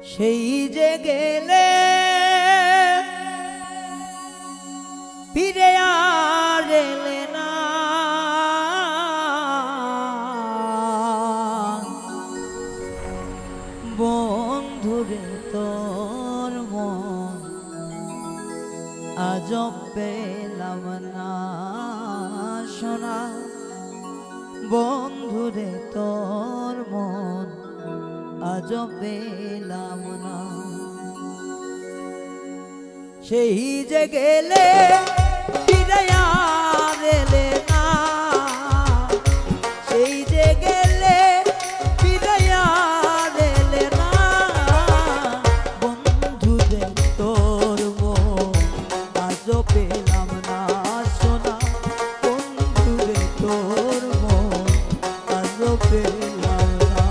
সেই যে গেলে ফিরে আর এলে না, বন্ধুরে তোর মন আজ পেলাম না শোনা, বন্ধুরে তোর মন আজ পেলাম না। সেই যে গেলে ফিরে আর এলে না, সেই যে গেলে ফিরে আর এলে না, বন্ধুরে তোর মন আজ পেলাম না শোনা, বন্ধুরে তোর মন আজ পেলাম না।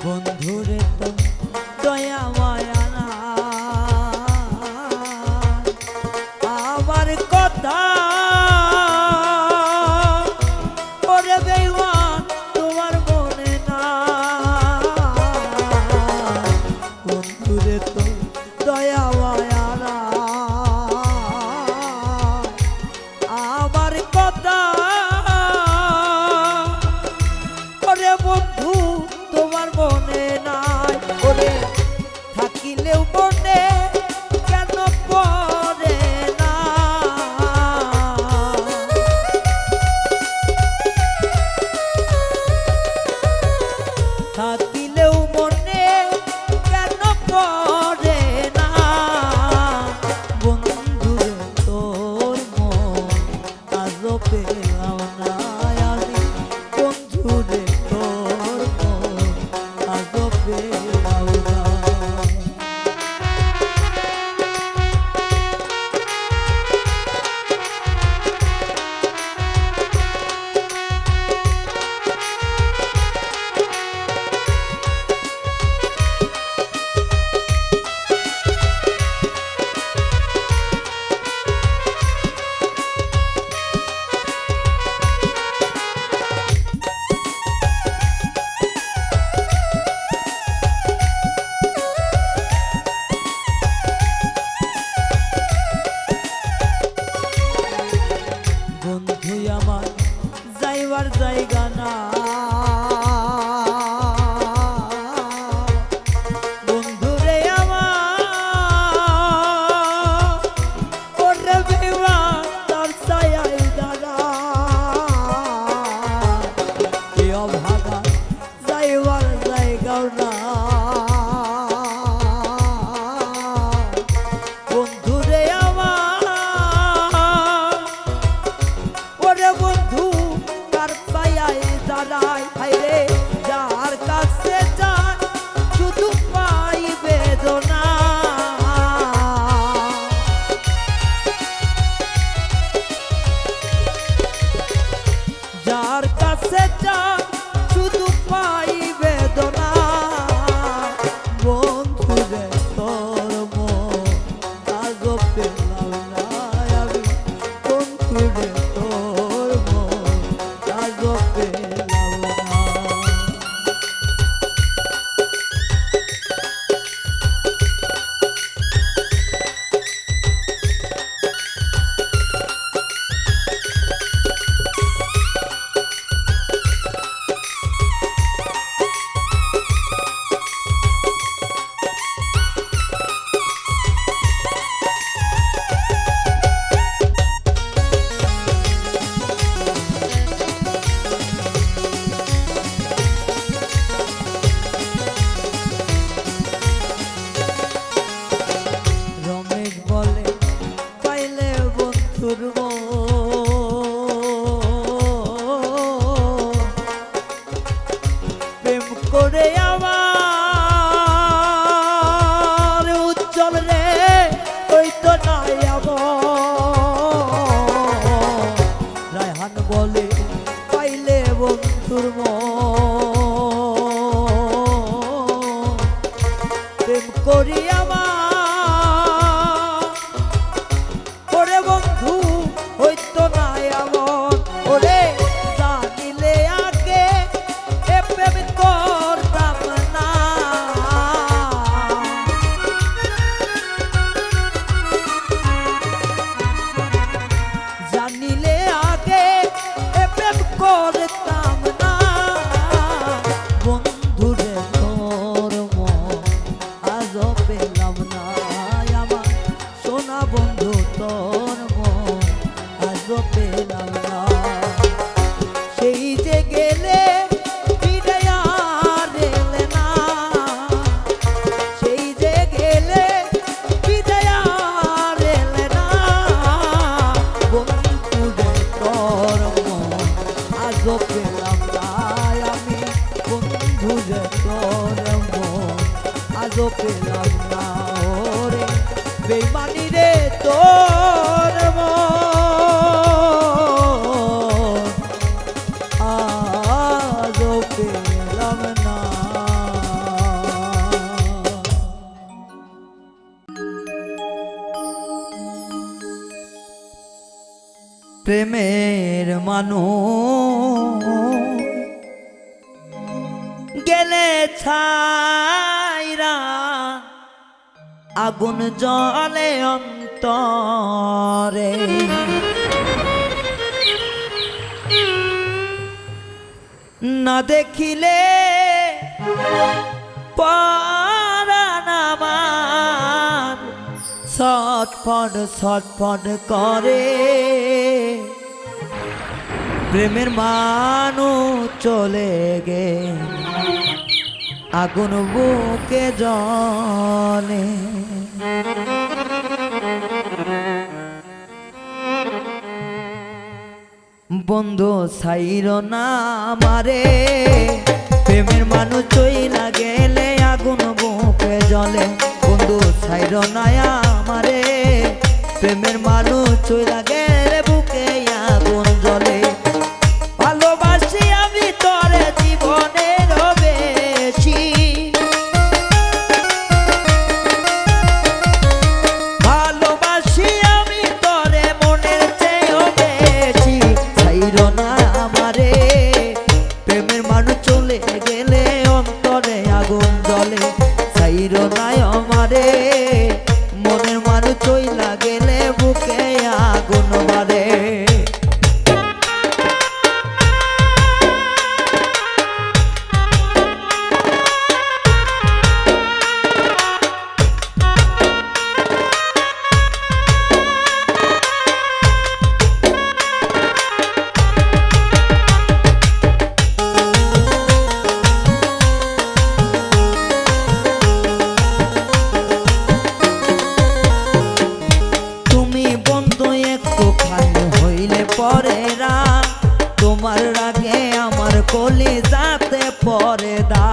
বন্ধুরে তো দয়া মায়া না, আমার কথা ওরে বেঈমান তোমার মনে না, বন্ধুরে তো দয়া মায়া না, আমার কথা ওরে বন্ধু তোমার মনে নাই, ওরে থাকিলেও মনে কেন পড়ে না, থাকিলেও মনে কেন পড়ে না, বন্ধুরে তোর মন আজ পেলাম না আমি, বন্ধুরে তোর মন আজ পেলাম না। বন্ধু আমার যাইবার জায়গা না, বন্ধুরে আমার ওরে বেঈমান তার ছায়ায় দাঁড়া, এ অভাগা যাইবার জায়গাও না, বন্ধুরে আমার ওরে বন্ধু কার ছায়ায় দাঁড়ায়, হায়রে যার কাছে যায় শুধু পাই বেদনা, যার কাছে যায় শুধু পাই বেদনা, বন্ধুরে তোর মন আজ পেলাম না আমি, বন্ধুরে তোর মন আজ পেলাম না। বন্ধুর প্রেম করি আমার ওরে বন্ধু হইতো না এমন ওরে জানিলে আগে এ প্রেম করতাম না জানিলে আগে এ প্রেম করতাম না বন্ধুরে তোর মন আজও পেলাম না আমার সোনা বন্ধু তোর মন আজও পেলাম না সেই যে গেলে ফিরে আর এলে না সেই যে গেলে ফিরে আর এলে না বন্ধুরে তোর মন আজও পেলাম না আমি বন্ধুরে তোর মন আজও পেলাম না ওরে বেইমানি রে তোর মন আজও পেলাম না প্রেমের মানুষ গেলে ছাইরা আগুন জ্বলে অন্তরে না দেখিলে পরাণ আমার ছটফট ছটফট করে প্রেমের মানুষ চলে গে আগুন বুকে জ্বলে বন্ধু ছাইর না আমারে প্রেমের মানুষ চইলা গেলে আগুন বুকে জ্বলে বন্ধু ছাইর না আমারে প্রেমের মানুষ চইলা গেলে বুকে আগুন জ্বলে ভালোবাসি আমি তোরে জীবনের বেশি ভালোবাসি আমি তোরে মনের চেয়েও বেশি ছাইর না আমারে প্রেমের মানুষ চলে গেলে অন্তরে আগুন জ্বলে ছাইর না আমারে মনের মানুষ চইলা গেলে বুকে আগুন বাড়ে তোমার রাগে আমার কলিজাতে পরে দা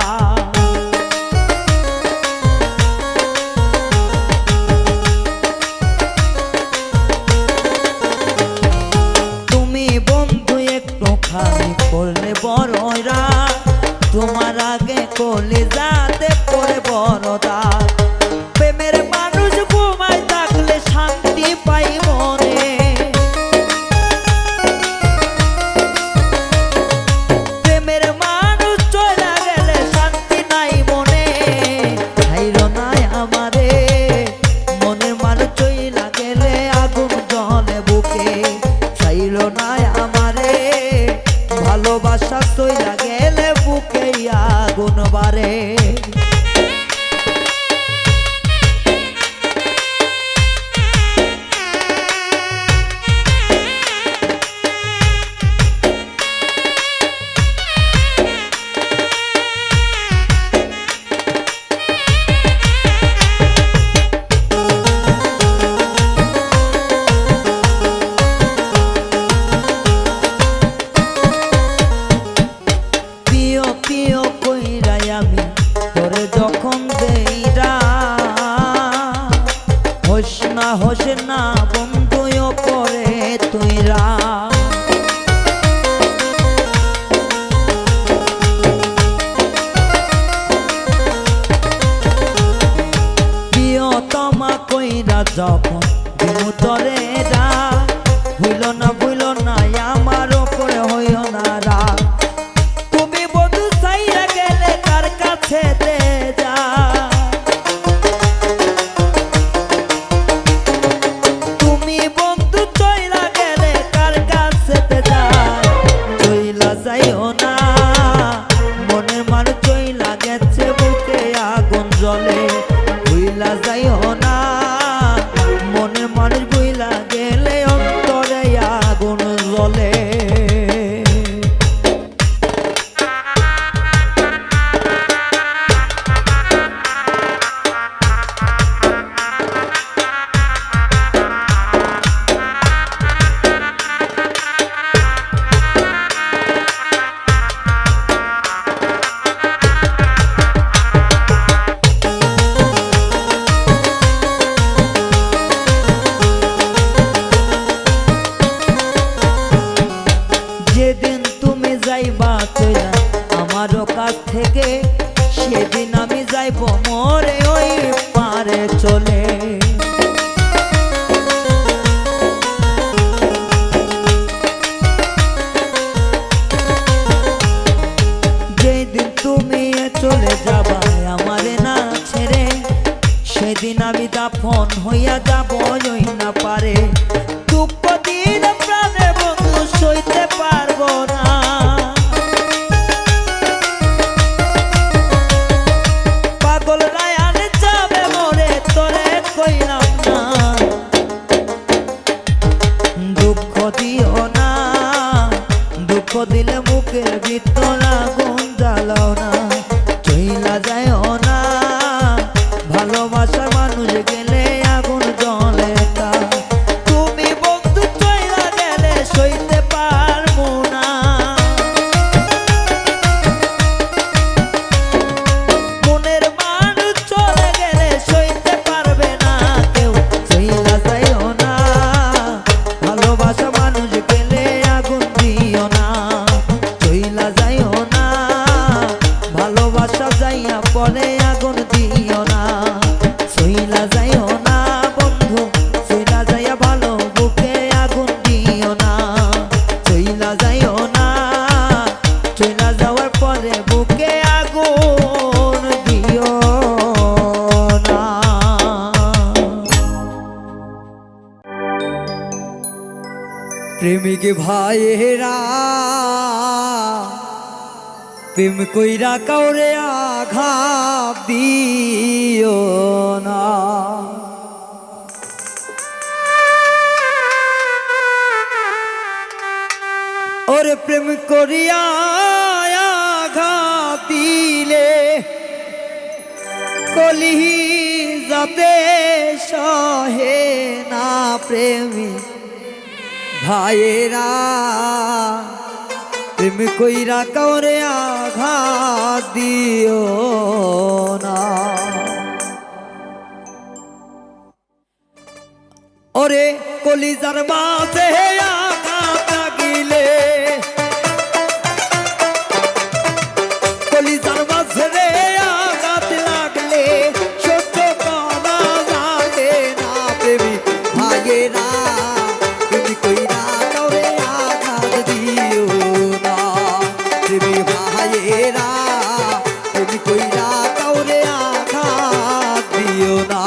তুমি বন্ধু একটু খালি করলে বড়রা তোমার আগে কলিজাতে পরে বড় দা প্রেমের মানুষ ঘুমায় থাকলে শান্তি পাই মনে ভালোবাসা চইলা গেলে বুকে আগুন বাড়ে যেদিন তুমি যাইবা চইলা আমারও কাছ থেকে, সেদিন আমি যাইব মরে ওই পারে চলে। যেদিন তুমি চলে যাবা আমারে না ছেড়ে, সেদিন আমি দাফন হইয়া যাব ওই না পারে। দুঃখ দিন প্রাণে বন্ধু সইতে পারবো না, পাগল রায়ান যাবে মরে তোরে কইলাম না। দুঃখ দিও না, দুঃখ দিলে মুখের ভিতর আগুন জ্বালাও না। চইলা যাইও না, ভালোবাসার মানুষ গেলে আগুন জ্বলে তা। তুমি বন্ধু চইলা গেলে সইতে পারবো না, মনের মানুষ চলে গেলে সইতে পারবে না কেউ। চইলা যাইও না, ভালোবাসা মানুষ গেলে আগুন দিও না। চইলা যাইও না, ভালোবাসা যাইয়া পরে আগুন দিও না। চইলা যাইও না বন্ধু, চইলা যাইয়া ভালো বুকে আগুন দিও না। চইলা যাইও না, চইলা যাওয়ার পরে বুকে আগুন দিও না। প্রেমিক ভাইয়েরা প্রেম কইরা কাউরে আঘাত দিও না। ওরে প্রেম করিয়া আঘাত দিলে কলি যাতে সহে না। প্রেমিক ভাইয়েরা প্রেম কইরা কাউরে আঘাত দিও না। ওরে কলিজার মাঝে আঘাত লাগিলে, কলিজার মাঝে রে আঘাত লাগলে সহ্য করা যাবে না। প্রেমিক ভাইয়েরা প্রেম কইরা কাউরে আঘাত দিও না। প্রেমিক ভাইয়েরা প্রেম কইরা কাউরে আঘাত দিও না।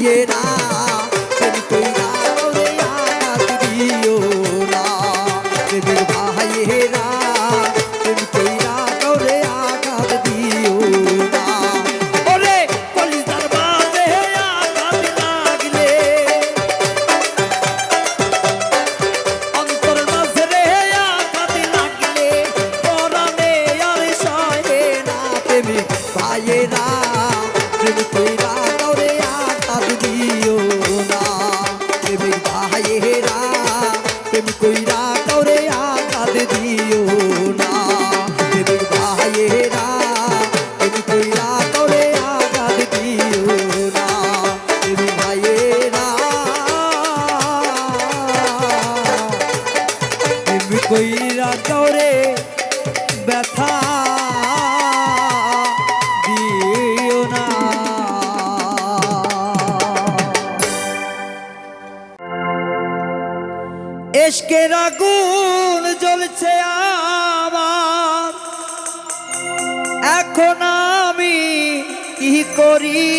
ভাইয়েরা প্রেম কইরা কাউরে আঘাত দিও না প্রেমের ভাইয়েরা প্রেম কইরা কাউরে আঘাত দিও না ওরে কলিজার বাজে আঘাত লাগলে অন্তর মাঝে রে আঘাত লাগলে পরাণে আর সহে না প্রেমিক ভাইয়েরা প্রেম কইরা কাউরে আঘাত দিও না প্রেমিক ভাইয়েরা প্রেম কইরা কাউরে আঘাত দিও না প্রেমিক ভাইয়েরা প্রেম কইরা কাউরে আঘাত দিও না প্রেমিক ভাইয়েরা প্রেম কইরা কাউরে ব্যথা দিও না। এশকের আগুন জ্বলছে আমার, এখন আমি কি করি?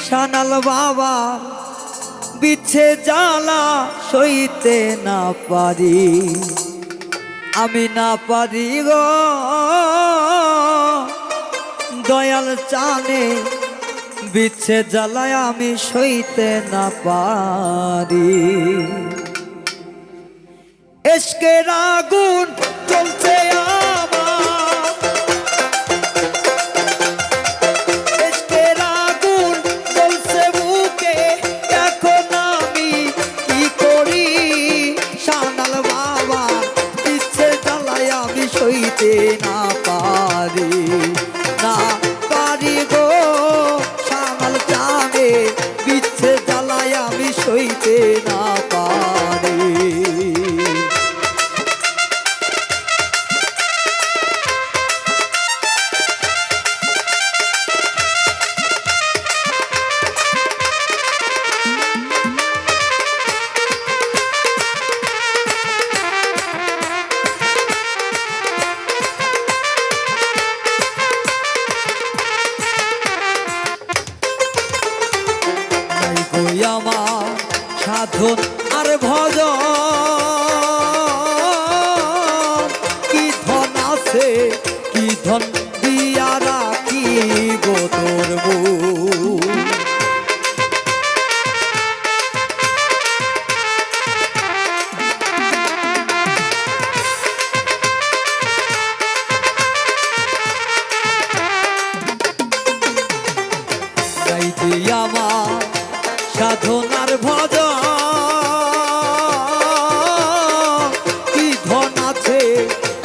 সানাল বাবা বিচ্ছে জ্বালা সইতে না পারি, আমি না পারি গো দয়াল চানে বিচ্ছে জ্বালায় আমি সইতে না পারি। এশকের আগুন চলছে আমার, এশকের আগুন জ্বলছে বুকে, এখন আমি কি করি? সানাল বাবা বিচ্ছে জ্বালায় আমি সইতে না পারি, না পারি গো সানাল চানে বিচ্ছে জ্বালায় আমি সইতে না পারি। আমার সাধন আর ভজন কি ধন আছে, কি ধন দিয়া রাখিব তোর মুখ। গাইতে আমার সাধনার ভজন কি ধন আছে,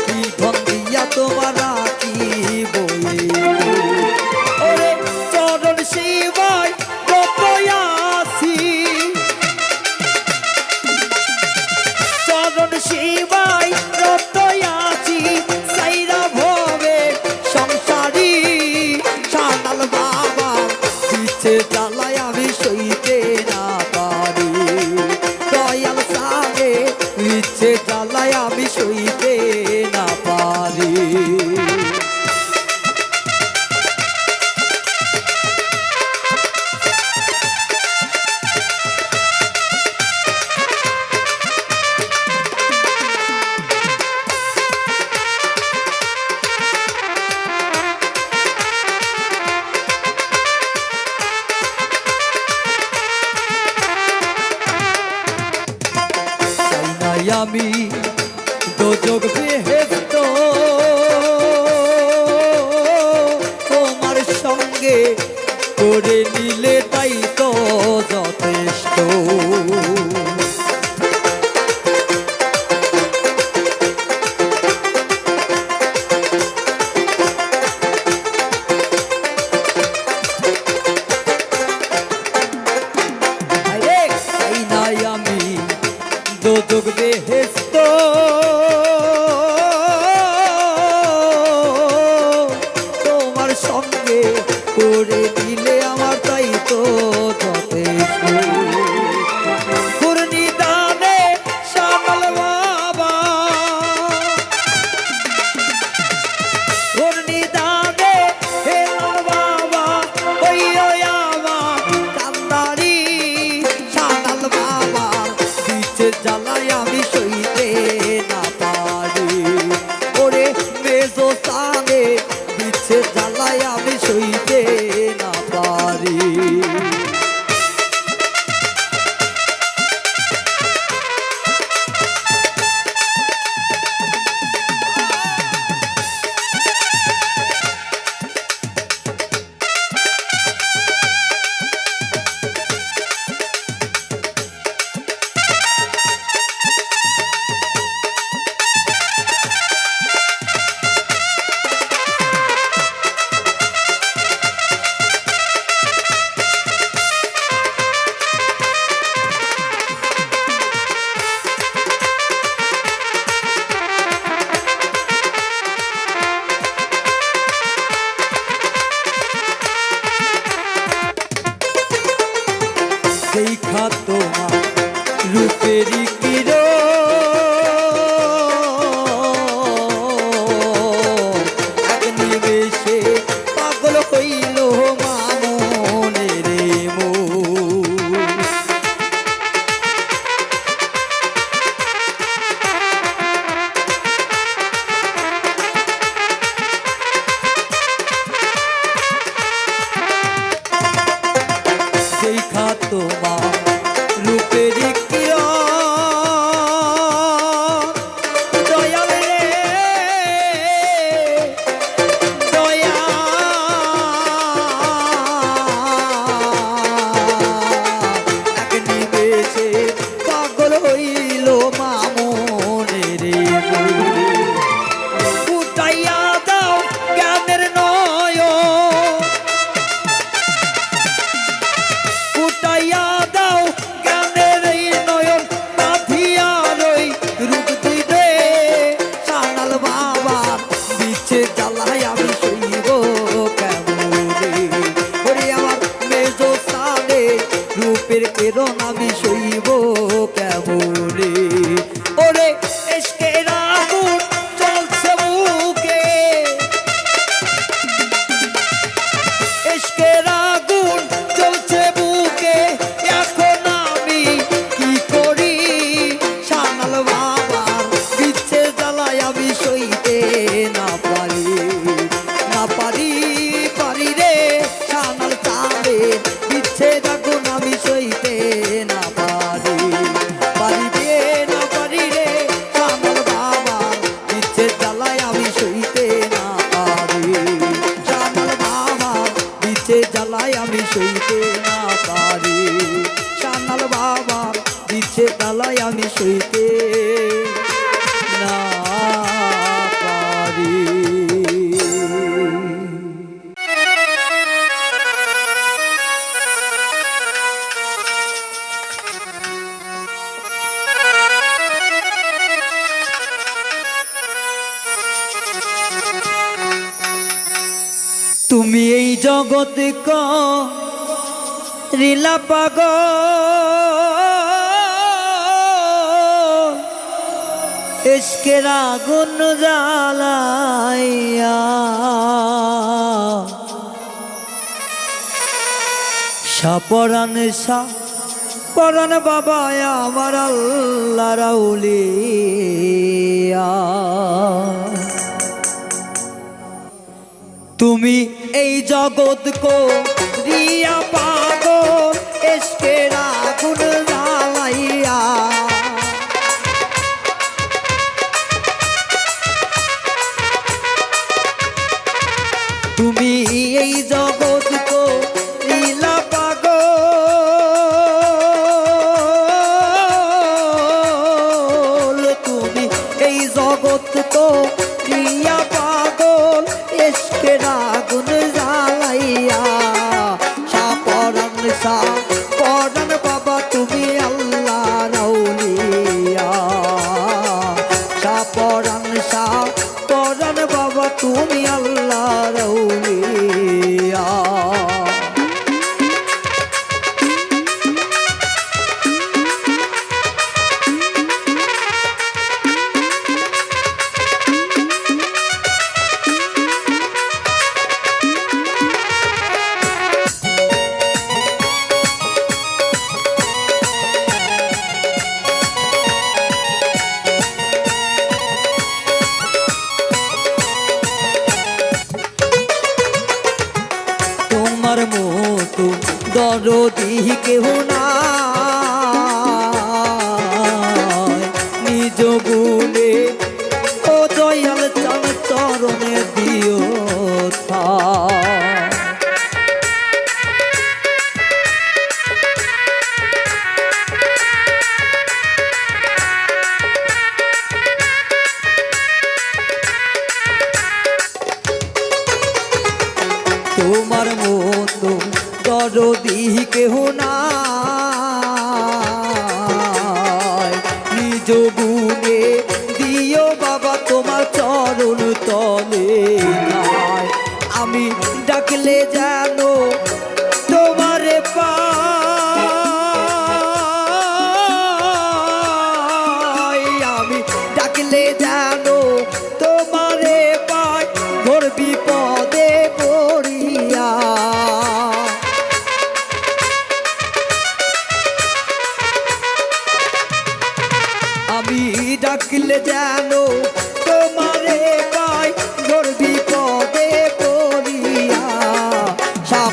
কি ধন দিয়া তোমার রাখিব ওরে চরণ শিবায় কত আছি, চরণ শিবায় কত আছি সাইরা ভবে সংসারী। সানাল বাবা বিচ্ছে জ্বালায় আমি সইতে না পারি, দয়াল সামনে বিচ্ছে জ্বালায় আমি সইতে না পারি। আমি দোজক বেহেশত তোমার সঙ্গে করে নিলে তাই তো যথেষ্ট। আমি দোজক বেহেশত তোমার সঙ্গে করে দিলে আমার তাই তো যথেষ্ট। পূর্ণিদানে সানাল বাবা, পূর্ণিদানে হেলাল বাবা, ওই আমার দেখা তোমার রূপেরই কিরণ এক নিমেষে পাগল হইল মামনের মন। দেখা তোমার রূপেরই কিরণ দয়াল রে দয়াল এক নিমেষে পাগল হইল মামনের মন। ফুটাইয়া দাও জ্ঞানের নয়ন ফুটাইয়া দাও জ্ঞানের এই নয়ন বাঁধিয়া রই রূপ দিবে সানাল বাবার বিচ্ছে জ্বালায় আমি শৈব কেমনে ওরে আমার মেজো সালে রূপের কেরণ আমি শৈব কেমনে ওরে এসকের আগুন চলছে বুকে এসকের আগুন চলছে বুকে এখন আমি কি করি সানাল বাবার বিচ্ছে জ্বালায় আমি সইতে না পারি না পারি পারি রে সানাল চাঁদে বিচ্ছে আগুন আমি সইতে না পারি পারি রে না পারি রে সানাল বাবার বিচ্ছে জ্বালায় আমি সইতে না পারি সানাল বাবার বিচ্ছে জ্বালায় আমি সইতে না পারি সানাল বাবার বিচ্ছে জ্বালায় আমি সইতে না পারি। তুমি এই জগতে রিলা পাগল ইশকের আগুন জ্বালাইয়া সাপরান পরান বাবা আমার আল্লাহ রাউলিয়া তুমি এই জগৎ কো রিয়া পাগল ইশকের আগুন জ্বালাইয়া তুমি এই জগৎ কো রিলা পাগল তুমি এই জগৎ কো রিয়া পাগল ইশকের আগুন জ্বালাইয়া সাপরান পরান বাবা তুমি আল্লাহ রাউলিয়া সাপরান পরান বাবা তুমি আল্লাহ রাউলিয়া তোমার মতো দরদি কেহ নাই নিজ গুণে ও দয়াল চান চরণে দিও ঠাই। তোমার মতো দরদি কেহ নাই নিজ গুণে দিও বাবা তোমার চরণ তলে নাই আমি ডাকলে জানো তোমারে পাই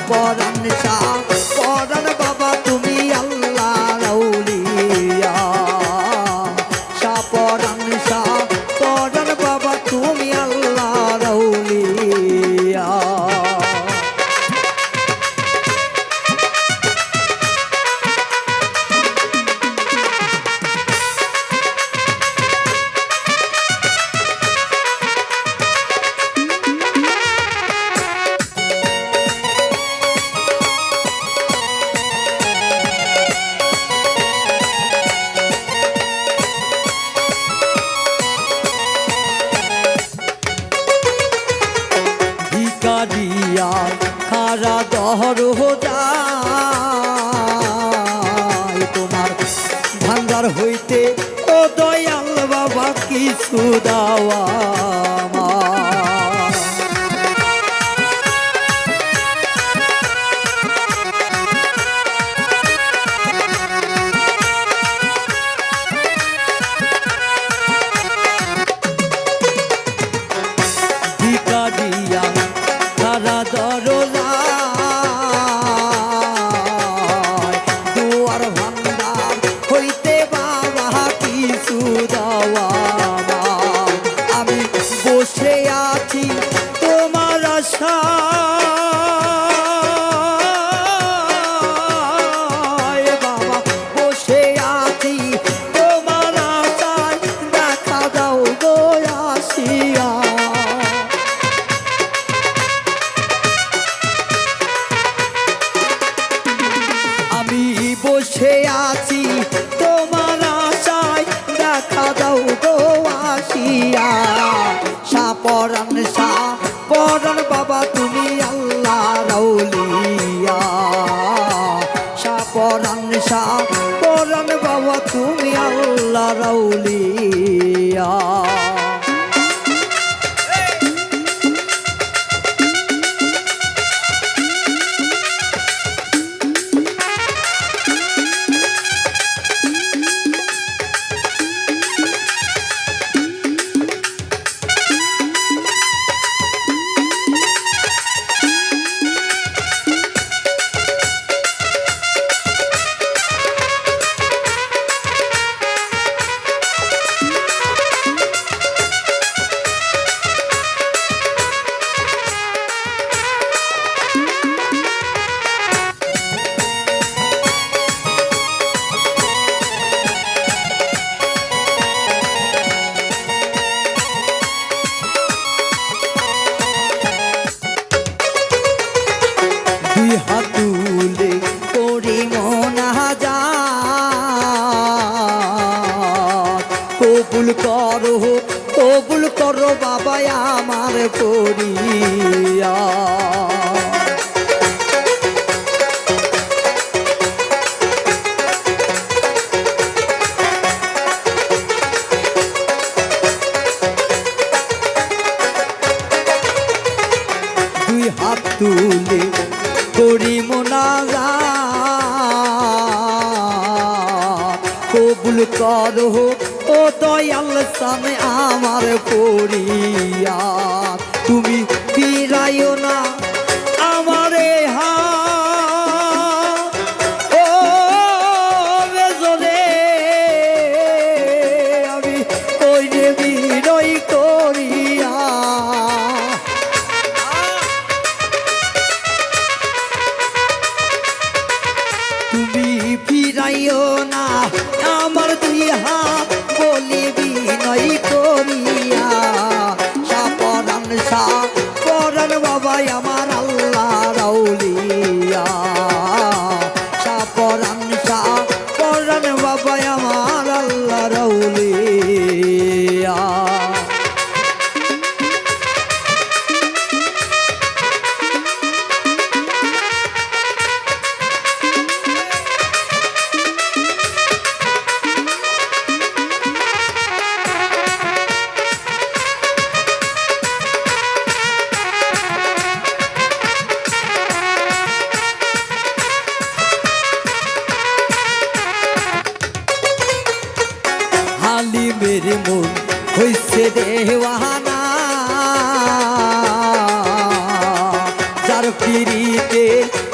পরাণ শাহ পরাণ বাবা তুমি আল্লাহ রাউলিয়া শাহ পরাণ বাবা তুমি আল্লাহ রাউলিয়া ভিকারিয়া খারা দহর যায় তোমার ভান্ডার হইতে ও দয়াল বাবা কিছু দাওয়া ভিকারিয়া খারা দরজা দুয়ার ভান্ডার হইতে বাবা কিছু দাওয়া আমি বসে আছি তোমার আশায় বাবা বসে আছি তোমার আশায় দেখা দাও গো আসিয়া আমি বসে আছি তোমার আশায় দেখা দাও গো আসিয়া শাহ পরাণ বাবা তুমি আল্লাহ রাউলিয়া শাহ পরাণ বাবা তুমি আল্লাহ রাউলিয়া দুই হাত তুলে করি মোনাজাত কবুল করো বাবা আমার করিয়া দুই হাত তুলে করি মোনাজাত কবুল করো ও দয়াল সামনে আমার পড়িয়া তুমি ফিরাইও না আমারে ও বেজরে আমি কই দেবি রই করিয়া তুমি ফিরাইও না আমার দুই হাত বলিবি নই করিয়া শাহ পরাণ বাবা আমার আল্লাহ রাউলিয়া শাহ পরাণ বাবা আমার আল্লাহ রাউলিয়া মেরে মন হইছে দেওয়ানা যার পিড়িতে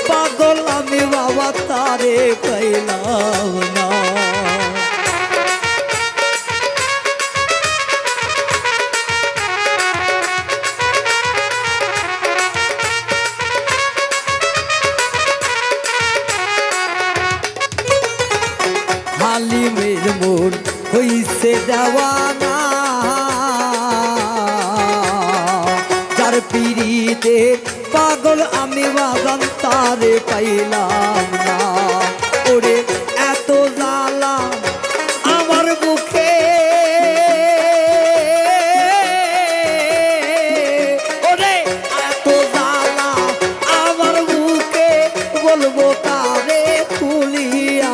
পাগল আমি বাবা তারে পাইলাম না। হালিমের মন হইছে দেওয়ানা, যার পিড়িতে পাগল আমি বাজান তারে পাইলাম না। ওরে এত জ্বালা আমার বুকে, ওরে এত জ্বালা আমার বুকে, বলবো তারে খুলিয়া।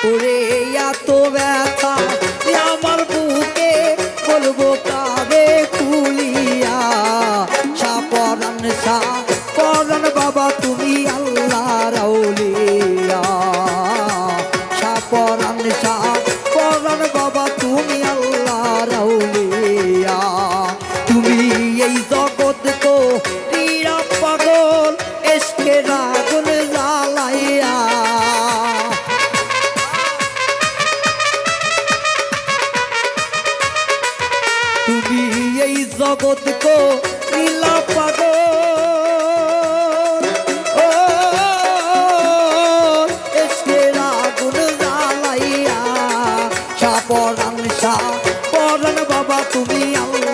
ওরে এত ব্যথা আমার বুকে, বলবো কাবে খুলিয়া। সাপরান সাপরান বাবা তুমি আল্লাহ রাউলিয়া। সাপরান সাপরান বাবা তুমি আল্লাহ রাউলিয়া। তুমি এই জগৎ কো তীরা পাগল, এসকে রাগুন জ্বালাইয়া। তুমি এই জগৎ কো নীলা পাগল, ও এসকের আগুন জ্বালাইয়া। সাপরান সাপরান বাবা তুমি আল্লাহ